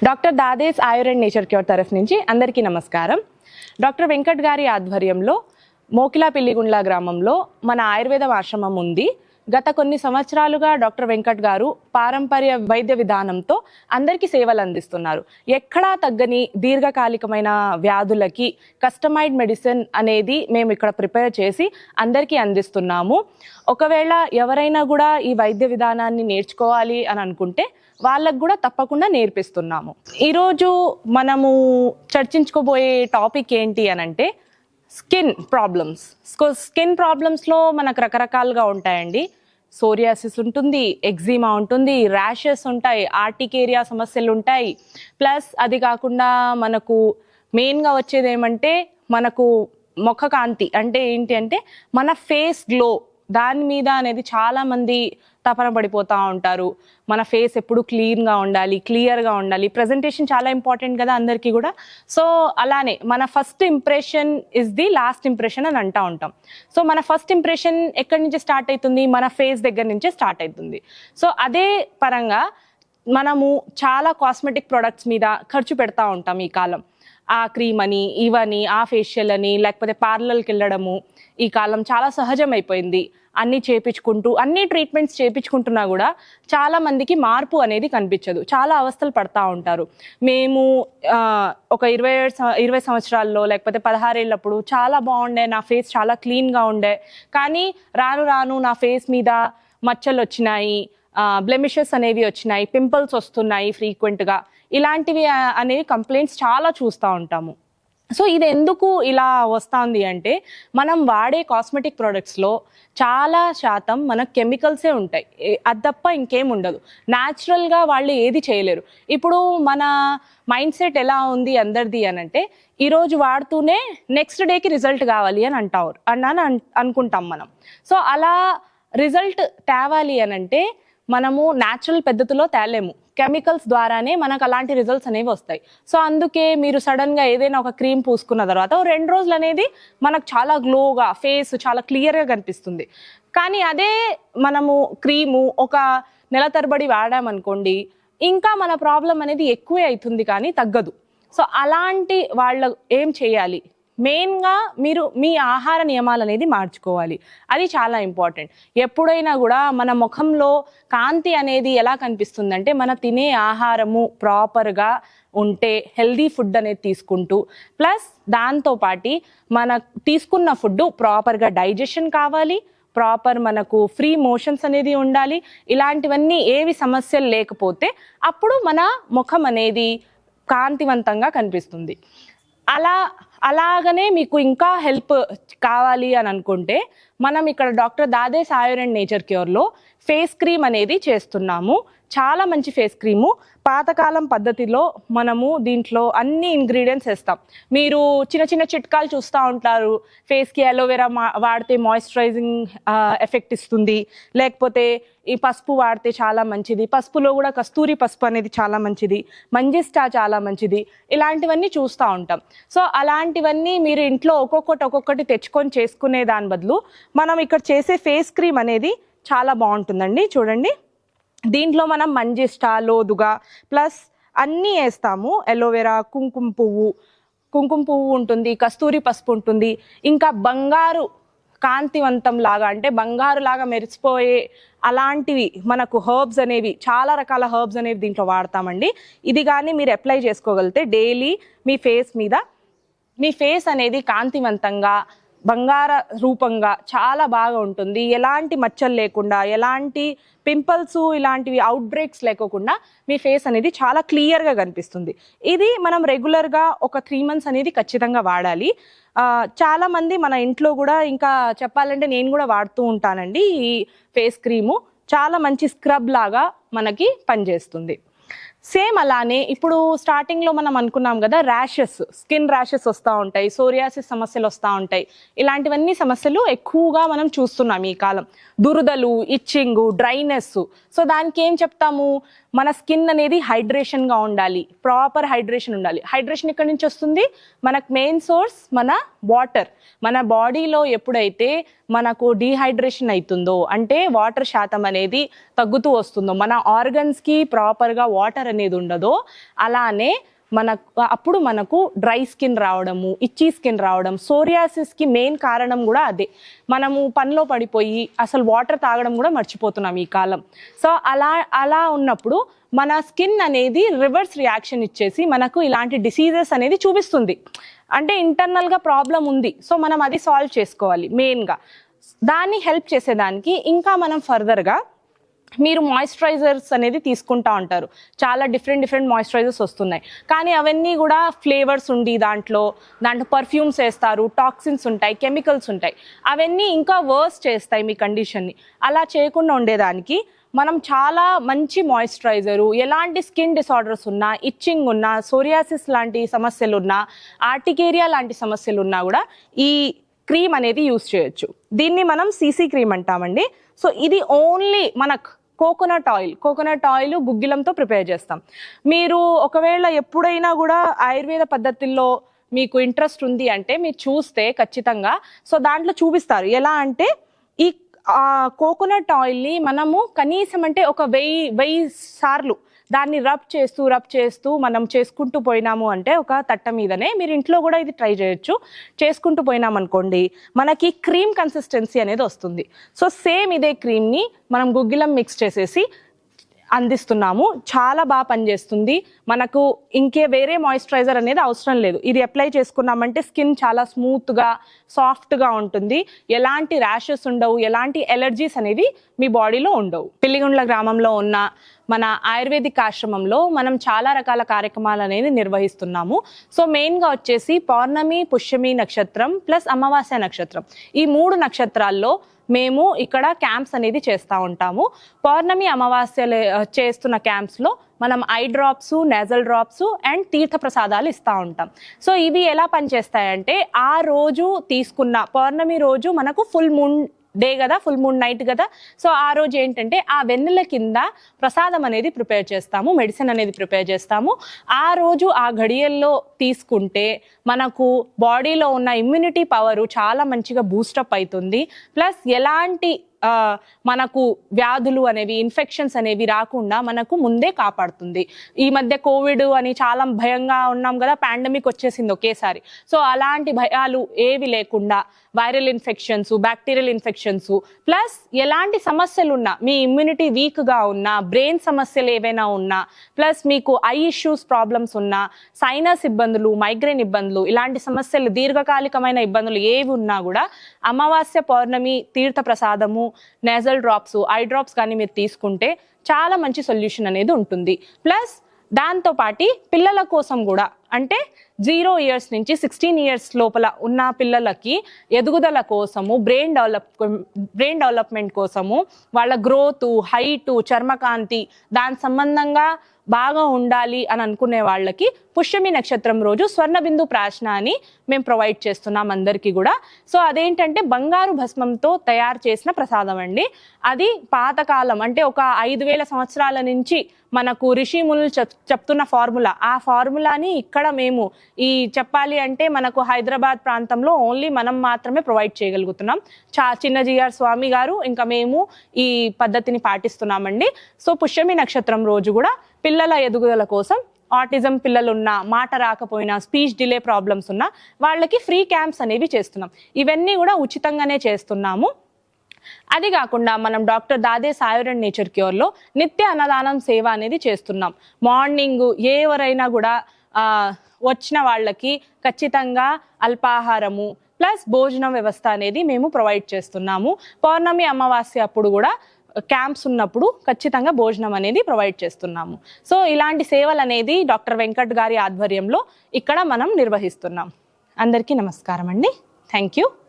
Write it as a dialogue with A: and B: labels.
A: Doctor దాదేస్ Ayur and nature cure తరఫు నుంచి అందరికీ నమస్కారం. డాక్టర్ వెంకట్ గారి ఆధ్వర్యంలో మోకిలాపిల్లిగుండ్ల గ్రామంలో మన ఆయుర్వేద ఆశ్రమం ఉంది. గత కొన్ని సంవత్సరాలుగా డాక్టర్ వెంకట్ గారు పారంపర్య వైద్య విధానంతో అందరికీ సేవలు అందిస్తున్నారు. ఎక్కడా తగ్గని దీర్ఘకాలికమైన వ్యాధులకి కస్టమైజ్డ్ మెడిసిన్ అనేది మేము ఇక్కడ ప్రిపేర్ చేసి అందరికీ అందిస్తున్నాము. ఒకవేళ ఎవరైనా కూడా ఈ వైద్య విధానాన్ని నేర్చుకోవాలి అని అనుకుంటే వాళ్ళకు కూడా తప్పకుండా నేర్పిస్తున్నాము. ఈరోజు మనము చర్చించుకోబోయే టాపిక్ ఏంటి అనంటే స్కిన్ ప్రాబ్లమ్స్. స్కిన్ ప్రాబ్లమ్స్లో మనకు రకరకాలుగా ఉంటాయండి. సోరియాసిస్ ఉంటుంది, ఎగ్జిమా ఉంటుంది, ర్యాషెస్ ఉంటాయి, ఆర్టికేరియా సమస్యలు ఉంటాయి. ప్లస్ అది కాకుండా మనకు మెయిన్గా వచ్చేది ఏమంటే మనకు ముఖ కాంతి అంటే ఏంటి అంటే మన ఫేస్ గ్లో, దాని మీద అనేది చాలా మంది తపన పడిపోతూ ఉంటారు. మన ఫేస్ ఎప్పుడు క్లీన్గా ఉండాలి, క్లియర్గా ఉండాలి. ప్రజెంటేషన్ చాలా ఇంపార్టెంట్ కదా అందరికీ కూడా. సో అలానే మన first impression is the last impression అని అంటూ ఉంటాం. సో మన ఫస్ట్ ఇంప్రెషన్ ఎక్కడి నుంచి స్టార్ట్ అవుతుంది? మన ఫేస్ దగ్గర నుంచే స్టార్ట్ అవుతుంది. సో అదే పరంగా మనము చాలా కాస్మెటిక్ ప్రొడక్ట్స్ మీద ఖర్చు పెడతా ఉంటాం ఈ కాలం. ఆ క్రీమ్ అని, ఇవని, ఆ ఫేషియల్ అని, లేకపోతే పార్లర్కి వెళ్ళడము ఈ కాలం చాలా సహజం అయిపోయింది. అన్నీ చేపించుకుంటూ అన్ని ట్రీట్మెంట్స్ చేపించుకుంటున్నా కూడా చాలా మందికి మార్పు అనేది కనిపించదు. చాలా అవస్థలు పడతా ఉంటారు. మేము ఒక 20 సంవత్సరాల్లో లేకపోతే 16 ఏళ్ళప్పుడు చాలా బాగుండే, నా ఫేస్ చాలా క్లీన్గా ఉండే, కానీ రాను రాను నా ఫేస్ మీద మచ్చలు వచ్చినాయి, బ్లెమిషెస్ అనేవి వచ్చినాయి, పింపుల్స్ వస్తున్నాయి ఫ్రీక్వెంట్గా, ఇలాంటివి అనేవి కంప్లైంట్స్ చాలా చూస్తూ ఉంటాము. సో ఇది ఎందుకు ఇలా వస్తుంది అంటే మనం వాడే కాస్మెటిక్ ప్రోడక్ట్స్లో చాలా శాతం మన కెమికల్సే ఉంటాయి. అది తప్ప ఇంకేం ఉండదు. న్యాచురల్గా వాళ్ళు ఏది చేయలేరు. ఇప్పుడు మన మైండ్ సెట్ ఎలా ఉంది అందరిది అని అంటే ఈరోజు వాడుతూనే నెక్స్ట్ డేకి రిజల్ట్ కావాలి అని అనుకుంటాం మనం. సో అలా రిజల్ట్ తేవాలి అని అంటే మనము న్యాచురల్ పద్ధతిలో తేలేము. కెమికల్స్ ద్వారానే మనకు అలాంటి రిజల్ట్స్ అనేవి వస్తాయి. సో అందుకే మీరు సడన్గా ఏదైనా ఒక క్రీమ్ పూసుకున్న తర్వాత 2 రోజులు అనేది మనకు చాలా గ్లోగా, ఫేస్ చాలా క్లియర్గా కనిపిస్తుంది. కానీ అదే మనము క్రీము ఒక నెల తరబడి వాడామనుకోండి, ఇంకా మన ప్రాబ్లం అనేది ఎక్కువే అవుతుంది కానీ తగ్గదు. సో అలాంటి వాళ్ళు ఏం చేయాలి? మెయిన్గా మీరు మీ ఆహార నియమాలు అనేది మార్చుకోవాలి. అది చాలా ఇంపార్టెంట్. ఎప్పుడైనా కూడా మన ముఖంలో కాంతి అనేది ఎలా కనిపిస్తుందంటే మన తినే ఆహారము ప్రాపర్గా ఉంటే, హెల్దీ ఫుడ్ అనేది తీసుకుంటూ, ప్లస్ దాంతోపాటి మన తీసుకున్న ఫుడ్ ప్రాపర్గా డైజెషన్ కావాలి, ప్రాపర్ మనకు ఫ్రీ మోషన్స్ అనేది ఉండాలి. ఇలాంటివన్నీ ఏవి సమస్యలు లేకపోతే అప్పుడు మన ముఖం అనేది కాంతివంతంగా కనిపిస్తుంది. అలాగనే మీకు ఇంకా హెల్ప్ కావాలి అని అనుకుంటే మనం ఇక్కడ డాక్టర్ దాదేస్ ఆయుర్ అండ్ నేచర్ క్యూర్లో ఫేస్ క్రీమ్ అనేది చేస్తున్నాము. చాలా మంచి ఫేస్ క్రీము. పాతకాలం పద్ధతిలో మనము దీంట్లో అన్ని ఇంగ్రీడియంట్స్ వేస్తాం. మీరు చిన్న చిన్న చిట్కాలు చూస్తూ ఉంటారు. ఫేస్కి అలోవెరా వాడితే మాయిశ్చరైజింగ్ ఎఫెక్ట్ ఇస్తుంది, లేకపోతే ఈ పసుపు వాడితే చాలా మంచిది, పసుపులో కూడా కస్తూరి పసుపు అనేది చాలా మంచిది, మంజిస్టా చాలా మంచిది, ఇలాంటివన్నీ చూస్తూ ఉంటాం. సో అలాంటివన్నీ మీరు ఇంట్లో ఒక్కొక్కటి తెచ్చుకొని చేసుకునే దాని బదులు మనం ఇక్కడ చేసే ఫేస్ క్రీమ్ అనేది చాలా బాగుంటుందండి. చూడండి, దీంట్లో మనం మంజిస్టా, లోదుగా ప్లస్ అన్నీ వేస్తాము. అలోవెరా, కుంకుమ పువ్వు ఉంటుంది, కస్తూరి పసుపు ఉంటుంది, ఇంకా బంగారు కాంతివంతం లాగా అంటే బంగారు లాగా మెరిసిపోయే అలాంటివి మనకు హర్బ్స్ అనేవి, చాలా రకాల హర్బ్స్ అనేవి దీంట్లో వాడతామండి. ఇది కానీ మీరు అప్లై చేసుకోగలిగితే డైలీ మీ ఫేస్ మీద మీ ఫేస్ అనేది కాంతివంతంగా, బంగార రూపంగా చాలా బాగా ఉంటుంది. ఎలాంటి మచ్చలు లేకుండా, ఎలాంటి పింపుల్స్ ఇలాంటివి అవుట్ బ్రేక్స్ లేకోకుండా మీ ఫేస్ అనేది చాలా క్లియర్గా కనిపిస్తుంది. ఇది మనం రెగ్యులర్గా ఒక 3 months అనేది ఖచ్చితంగా వాడాలి. చాలామంది మన ఇంట్లో కూడా, ఇంకా చెప్పాలంటే నేను కూడా వాడుతూ ఉంటానండి. ఈ ఫేస్ క్రీము చాలా మంచి స్క్రబ్ లాగా మనకి పనిచేస్తుంది. సేమ్ అలానే ఇప్పుడు స్టార్టింగ్లో మనం అనుకున్నాం కదా, స్కిన్ ర్యాషెస్ వస్తూ ఉంటాయి, సోరియాసిస్ సమస్యలు వస్తూ ఉంటాయి. ఇలాంటివన్నీ సమస్యలు ఎక్కువగా మనం చూస్తున్నాం ఈ కాలం. దురదలు, ఇచ్చింగ్, డ్రైనెస్. సో దానికి ఏం చెప్తాము? మన స్కిన్ అనేది హైడ్రేషన్గా ఉండాలి, ప్రాపర్ హైడ్రేషన్ ఉండాలి. హైడ్రేషన్ ఎక్కడి నుంచి వస్తుంది? మనకు మెయిన్ సోర్స్ మన వాటర్. మన బాడీలో ఎప్పుడైతే మనకు డీహైడ్రేషన్ అవుతుందో, అంటే వాటర్ శాతం అనేది తగ్గుతూ వస్తుందో, మన ఆర్గన్స్కి ప్రాపర్గా వాటర్ అనేది ఉండదో, అలానే అప్పుడు మనకు డ్రై స్కిన్ రావడము, ఇచ్చీ స్కిన్ రావడం, సోరియాసిస్కి మెయిన్ కారణం కూడా అదే. మనము పనిలో పడిపోయి అసలు వాటర్ తాగడం కూడా మర్చిపోతున్నాం ఈ కాలం. సో అలా ఉన్నప్పుడు మన స్కిన్ అనేది రివర్స్ రియాక్షన్ ఇచ్చేసి మనకు ఇలాంటి డిసీజెస్ అనేది చూపిస్తుంది. అంటే ఇంటర్నల్గా ప్రాబ్లం ఉంది, సో మనం అది సాల్వ్ చేసుకోవాలి మెయిన్గా. దాన్ని హెల్ప్ చేసేదానికి ఇంకా మనం ఫర్దర్గా మీరు మాయిశ్చరైజర్స్ అనేది తీసుకుంటా ఉంటారు. చాలా డిఫరెంట్ మాయిశ్చరైజర్స్ వస్తున్నాయి, కానీ అవన్నీ కూడా ఫ్లేవర్స్ ఉండి దాంట్లో పర్ఫ్యూమ్స్ వేస్తారు, టాక్సిన్స్ ఉంటాయి, కెమికల్స్ ఉంటాయి. అవన్నీ ఇంకా వర్స్ చేస్తాయి మీ కండిషన్ని. అలా చేయకుండా ఉండేదానికి మనం చాలా మంచి మాయిశ్చరైజరు, ఎలాంటి స్కిన్ డిసార్డర్స్ ఉన్నా, ఇచ్చింగ్ ఉన్నా, సోరియాసిస్ లాంటి సమస్యలు ఉన్నా, ఆర్టికేరియా లాంటి సమస్యలు ఉన్నా కూడా ఈ క్రీమ్ అనేది యూస్ చేయొచ్చు. దీన్ని మనం సీసీ క్రీమ్ అంటామండి. సో ఇది ఓన్లీ మనకు కోకోనట్ ఆయిల్ గుగ్గిలంతో ప్రిపేర్ చేస్తాం. మీరు ఒకవేళ ఎప్పుడైనా కూడా ఆయుర్వేద పద్ధతుల్లో మీకు ఇంట్రెస్ట్ ఉంది అంటే మీరు చూస్తే ఖచ్చితంగా సో దాంట్లో చూపిస్తారు. ఎలా అంటే ఈ కోకోనట్ ఆయిల్ని మనము కనీసం అంటే ఒక 1000 సార్లు దాన్ని రబ్ చేస్తూ మనం చేసుకుంటూ పోయినాము అంటే ఒక తట్ట మీదనే, మీరు ఇంట్లో కూడా ఇది ట్రై చేయొచ్చు, చేసుకుంటూ పోయినామనుకోండి మనకి క్రీమ్ కన్సిస్టెన్సీ అనేది వస్తుంది. సో సేమ్ ఇదే క్రీమ్ని మనం గుగ్గిలం మిక్స్ చేసేసి అందిస్తున్నాము. చాలా బాగా పనిచేస్తుంది. మనకు ఇంకే వేరే మాయిశ్చరైజర్ అనేది అవసరం లేదు. ఇది అప్లై చేసుకున్నామంటే స్కిన్ చాలా స్మూత్గా సాఫ్ట్గా ఉంటుంది. ఎలాంటి ర్యాషెస్ ఉండవు, ఎలాంటి ఎలర్జీస్ అనేవి మీ బాడీలో ఉండవు. పిల్లిగుండ్ల గ్రామంలో ఉన్న మన ఆయుర్వేదిక్ ఆశ్రమంలో మనం చాలా రకాల కార్యక్రమాలు అనేది నిర్వహిస్తున్నాము. సో మెయిన్గా వచ్చేసి పౌర్ణమి, పుష్యమి నక్షత్రం ప్లస్ అమావాస్య నక్షత్రం, ఈ 3 నక్షత్రాల్లో మేము ఇక్కడ క్యాంప్స్ అనేది చేస్తూ ఉంటాము. పౌర్ణమి, అమావాస్యలు చేస్తున్న క్యాంప్స్లో మనం eye drops, nasal drops and తీర్థ ప్రసాదాలు ఇస్తూ ఉంటాం. సో ఇవి ఎలా పనిచేస్తాయంటే ఆ రోజు తీసుకున్న పౌర్ణమి రోజు మనకు ఫుల్ మూన్ డే కదా, ఫుల్ మూన్ నైట్ కదా. సో ఆ రోజు ఏంటంటే ఆ వెన్నెల కింద ప్రసాదం అనేది ప్రిపేర్ చేస్తాము, మెడిసిన్ అనేది ప్రిపేర్ చేస్తాము. ఆ రోజు ఆ ఘడియల్లో తీసుకుంటే మనకు బాడీలో ఉన్న ఇమ్యూనిటీ పవరు చాలా మంచిగా బూస్టప్ అవుతుంది. ప్లస్ ఎలాంటి మనకు వ్యాధులు అనేవి, ఇన్ఫెక్షన్స్ అనేవి రాకుండా మనకు ముందే కాపాడుతుంది. ఈ మధ్య కోవిడ్ అని చాలా భయంగా ఉన్నాం కదా, పాండమిక్ వచ్చేసింది ఒకేసారి. సో అలాంటి భయాలు ఏవి లేకుండా viral infections, bacterial infections plus ఎలాంటి సమస్యలు ఉన్నా, మీ ఇమ్యూనిటీ వీక్గా ఉన్నా, బ్రెయిన్ సమస్యలు ఏవైనా ఉన్నా, ప్లస్ మీకు ఐ ఇష్యూస్ ప్రాబ్లమ్స్ ఉన్నా, సైనస్ ఇబ్బందులు, మైగ్రేన్ ఇబ్బందులు, ఇలాంటి సమస్యలు దీర్ఘకాలికమైన ఇబ్బందులు ఏవి ఉన్నా కూడా అమావాస్య, పౌర్ణమి తీర్థ ప్రసాదము, నేజల్ డ్రాప్స్, ఐ డ్రాప్స్ కానీ మీరు తీసుకుంటే చాలా మంచి సొల్యూషన్ అనేది ఉంటుంది. ప్లస్ దాంతోపాటి పిల్లల కోసం కూడా, అంటే 0 years నుంచి 16 years లోపల ఉన్న పిల్లలకి ఎదుగుదల కోసము, బ్రెయిన్ డెవలప్మెంట్ కోసము, వాళ్ళ గ్రోత్, హైటు, చర్మకాంతి దాని సంబంధంగా బాగా ఉండాలి అని అనుకునే వాళ్ళకి పుష్యమి నక్షత్రం రోజు స్వర్ణబిందు ప్రాశన అని మేము ప్రొవైడ్ చేస్తున్నాం అందరికీ కూడా. సో అదేంటంటే బంగారు భస్మంతో తయారు చేసిన ప్రసాదం అండి. అది పాతకాలం అంటే ఒక 5000 సంవత్సరాల నుంచి మనకు ఋషిమునులు చెప్తున్న ఫార్ములా. ఆ ఫార్ములాని ఇక్కడ మేము చెప్పాలి అంటే మనకు హైదరాబాద్ ప్రాంతంలో ఓన్లీ మనం మాత్రమే ప్రొవైడ్ చేయగలుగుతున్నాం. చిన్నజీఆర్ స్వామి గారు ఇంకా మేము ఈ పద్ధతిని పాటిస్తున్నామండి. సో పుష్యమి నక్షత్రం రోజు కూడా పిల్లల ఎదుగుదల కోసం, ఆటిజం పిల్లలు ఉన్నా, మాట రాకపోయినా, స్పీచ్ డిలే ప్రాబ్లమ్స్ ఉన్నా వాళ్ళకి ఫ్రీ క్యాంప్స్ అనేవి చేస్తున్నాం. ఇవన్నీ కూడా ఉచితంగానే చేస్తున్నాము. అది కాకుండా మనం డాక్టర్ దాదే సాయుర్ అండ్ నేచర్ క్యూర్లో నిత్య అన్నదానం సేవ అనేది చేస్తున్నాం. మార్నింగ్ ఎవరైనా కూడా వచ్చిన వాళ్ళకి ఖచ్చితంగా అల్పాహారము ప్లస్ భోజనం వ్యవస్థ అనేది మేము ప్రొవైడ్ చేస్తున్నాము. పౌర్ణమి, అమావాస్య అప్పుడు కూడా క్యాంప్స్ ఉన్నప్పుడు ఖచ్చితంగా భోజనం అనేది ప్రొవైడ్ చేస్తున్నాము. సో ఇలాంటి సేవలు అనేది డాక్టర్ వెంకట్ గారి ఆధ్వర్యంలో ఇక్కడ మనం నిర్వహిస్తున్నాం. అందరికీ నమస్కారం అండి. Thank you.